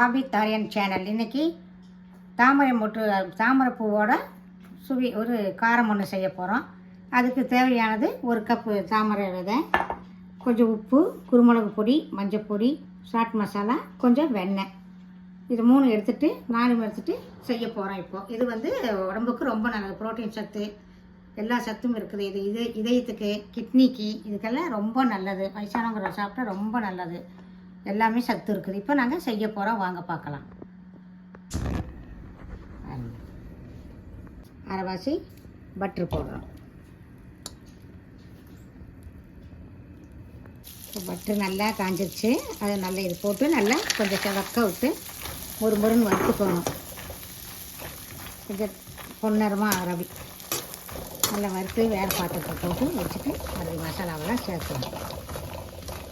Aabidaaryan channel இன்னைக்கு தாமரை பூவோட ஒரு காரம் ஒன்று செய்ய போகிறோம். அதுக்கு தேவையானது ஒரு கப்பு தாமரை விதை, கொஞ்சம் உப்பு, குருமிளகு பொடி, மஞ்சள் பொடி, சாட் மசாலா, கொஞ்சம் வெண்ணெய். இது 3 எடுத்துகிட்டு 4 எடுத்துகிட்டு செய்ய போகிறோம். இப்போது இது உடம்புக்கு ரொம்ப நல்லது. புரோட்டீன் சத்து எல்லா சத்தும் இருக்குது. இது இதயத்துக்கு, கிட்னிக்கு, இதுக்கெல்லாம் ரொம்ப நல்லது. வயசானவங்க சாப்பிட்டா ரொம்ப நல்லது. எல்லாமே சத்து இருக்குது. இப்போ நாங்கள் செய்ய போகிறோம், வாங்க பார்க்கலாம். அரைவாசி பட்ரு போடுறோம். பட்ரு நல்லா காஞ்சிருச்சு. அதை நல்லா இது போட்டு நல்லா கொஞ்சம் செவக்க விட்டு முறுமுறுன்னு வறுத்துக்கணும். கொஞ்சம் பொன்னரமாக ரவி நல்லா வறுத்து வேறு பாத்திரத்தை போட்டு வச்சுட்டு அது மசாலாவெல்லாம் சேர்க்கணும்.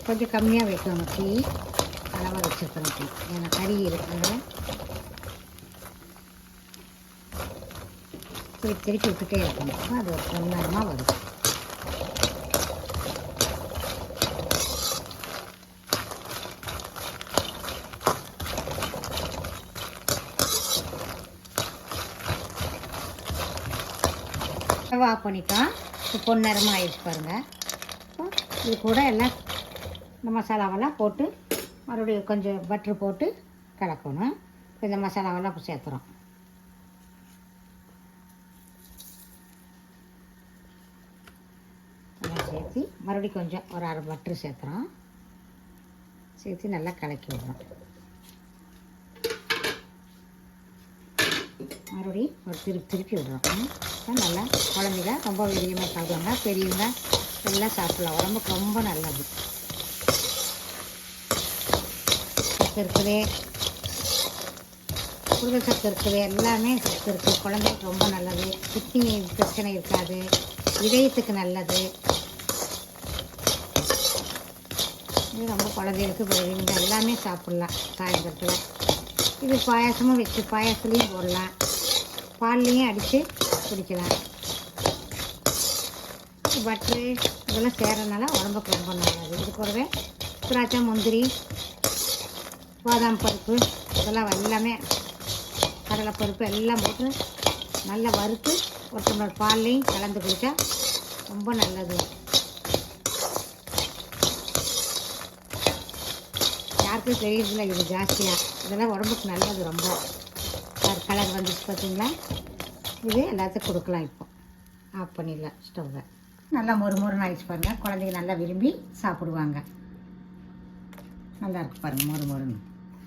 கொஞ்சம் கம்மியாக வைக்கணும். டீ அளவாக வச்சுருக்கணும். டீ ஏன்னா கறி இருக்குது. திருப்பி விட்டுட்டே இருக்கணும். அது ஒரு பொன்னரமாக வரும். ஆஃப் பண்ணிக்கலாம். இப்போ பொன்னரமாக ஆயிடுச்சு பாருங்கள். இது கூட எல்லாம் இந்த மசாலாவெல்லாம் போட்டு மறுபடியும் கொஞ்சம் பட்ரு போட்டு கலக்கணும். இந்த மசாலாவெல்லாம் இப்போ சேர்த்துறோம். சேர்த்து மறுபடியும் கொஞ்சம் ஒரு அரை பட்ரு சேர்த்துறோம். சேர்த்து நல்லா கலக்கி விடுறோம். மறுபடியும் ஒரு திருப்பி விடுறோம். நல்லா குழந்தைங்க ரொம்ப விரியமாக சாப்பிடுவாங்க. பெரியவங்க எல்லாம் சாப்பிடலாம். உடம்புக்கு ரொம்ப நல்லது. சத்து இருக்குது, புரத சத்து இருக்குது, எல்லாமே சத்து இருக்குது. குழந்தைக்கு ரொம்ப நல்லது. கிட்னி பிரச்சனை இருக்காது. இதயத்துக்கு நல்லது. இது ரொம்ப குழந்தைகளுக்கு பெரியவங்க எல்லாமே சாப்பிட்லாம். சாயந்தரத்தில் இது பாயாசமும் வச்சு பாயாசத்துலேயும் போடலாம். பால்லையும் அடித்து குடிக்கலாம். பட்ரு இதெல்லாம் சேர்றதுனால உடம்புக்கு ரொம்ப நல்லது. இது கூடவே திராட்சை, முந்திரி, பாதாம் பருப்பு இதெல்லாம் எல்லாமே, கடலைப்பருப்பு எல்லாம் போட்டு நல்லா வறுத்து ஒரு டம்ளர் பால்லையும் கலந்து குடித்தா ரொம்ப நல்லது. யாருக்கும் தெரியறதில்ல இது ஜாஸ்தியாக. இதெல்லாம் உடம்புக்கு நல்லது. ரொம்ப கலர் வந்துச்சு பார்த்தீங்களா. இது எல்லாத்துக்கும் கொடுக்கலாம். இப்போ ஆஃப் பண்ணிடலாம் ஸ்டவ்வை. நல்லா மொறுமொறுன்னு ஆயிடுச்சு பாருங்கள். குழந்தைங்க நல்லா விரும்பி சாப்பிடுவாங்க. நல்லா இருக்கு பாருங்கள், மொறுமொறுன்னு.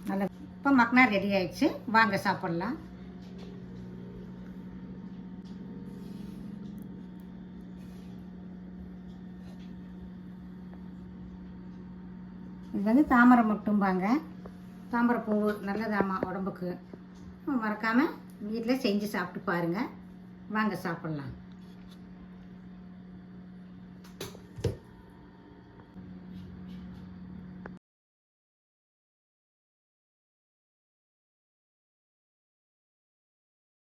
நல்லா இப்போ மக்னா ரெடி ஆயிடுச்சு. வாங்க சாப்பிட்லாம். இது தாமரை மட்டும்பாங்க. தாமரை பூ நல்லதாம்மா உடம்புக்கு. மறக்காமல் வீட்டில் செஞ்சு சாப்பிட்டு பாருங்கள். வாங்க சாப்பிட்லாம்.